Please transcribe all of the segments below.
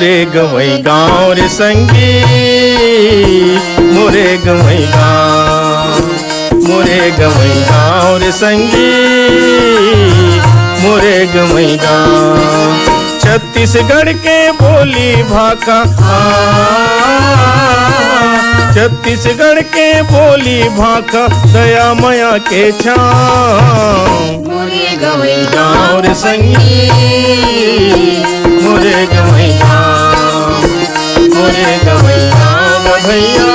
मोरे गवई गाँव रे संगी, मोरे गवई गाँव, मोरे गवई गाँव रे संगी, मोरे गवई गाँव। छत्तीसगढ़ के बोली भाषा, छत्तीसगढ़ के बोली भाषा दया माया के छाँव। मोरे गवई गाँव रे संगी, मोरे गवई गाँव, मोरे गवई गाँव भैया,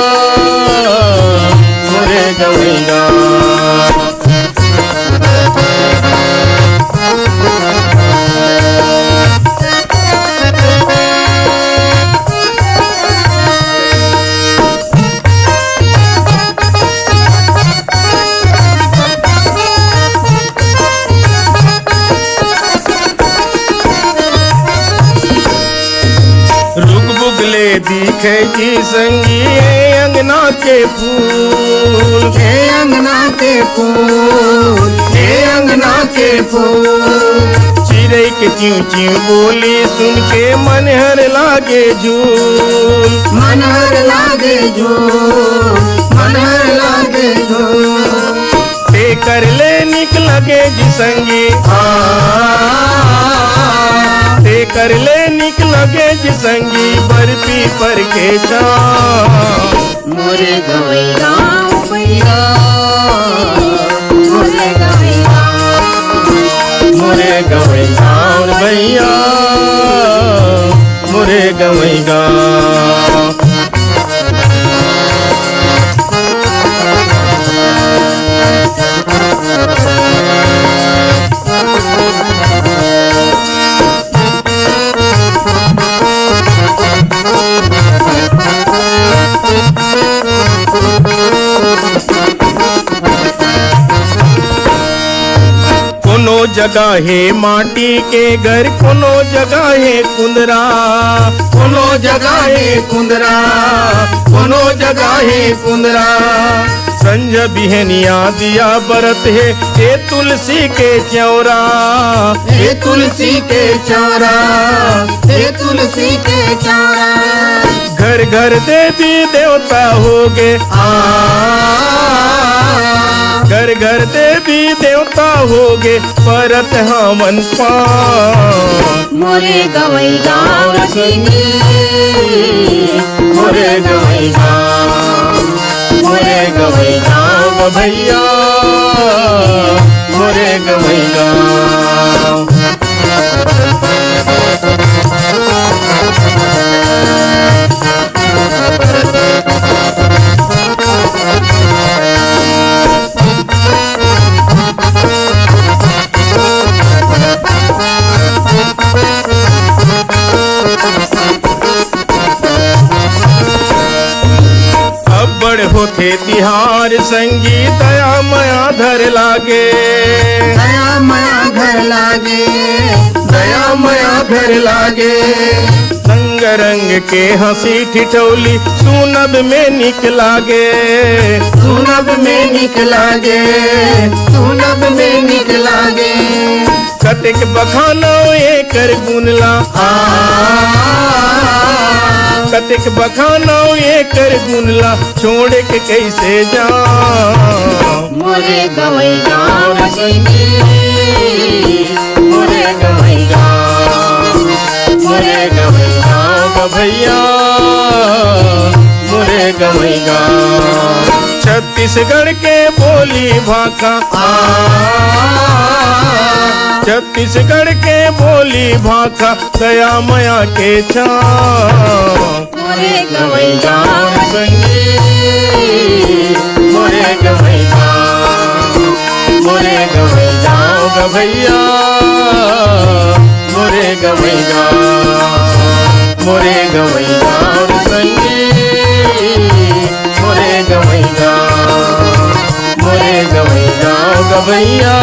मोरे गवई गाँव। दिखे जी संगी अंगना के फूल, हे अंगना के फूल, हे अंगना के फूल। चिड़ै के च्यू च्यू बोली सुन के मन हर लागे झूल, मन हर लागे झूल, मन हर लागे झूल। ते कर ले निक लगे जी संगी, ते कर ले निक लगे जी संगी बर्फी पर के छाँव। मोरे गवई गाँव भैया, मोरे गवई गाँव, मोरे गवई गाँव भैया, मोरे गवई गाँव। कोनो जगह है माटी के घर, कोनो जगह है कुंदरा, कोनो जगह है कुंदरा, कोनो जगह है कुंदरा। संज बिहनिया दिया बरत है ये तुलसी के चौरा, हे तुलसी के चौरा, हे तुलसी के चौरा। घर घर देवी देवता होगे, घर घर देवी देवता होगे परत हमन पाँव। मोरे गवई गाँव रसिनी, मोरे गवई गाँव, मोरे गवई गाँव भैया, मोरे गवई गाँव। होते तिहार संगी दया माया धर लागे, दया माया घर लागे, दया माया घर लागे। संग रंग के हंसी ठिठौली सुनब में निक लागे, सुनब में निक लागे, सुनब में निक लागे। कतिक बखानो एकर गुनला, कतिक बखानो एकर गुनला छोड़ के कैसे जाऊं। मोरे गवई गाँव रसिनी, मोरे गवई गाँव, मोरे गवई गाँव भैया, मोरे गवई गाँव। छत्तीसगढ़ के बोली भाषा, छत्तीसगढ़ के बोली भाषा दया माया के छाँव। मोरे गवई गाँव संगी, मोरे गवई गाँव, मोरे गवई गाँव भैया, मोरे गवई गाँव, मोरे गवई गाँव संगी, मोरे गवई गाँव, मोरे गवई गाँव भैया।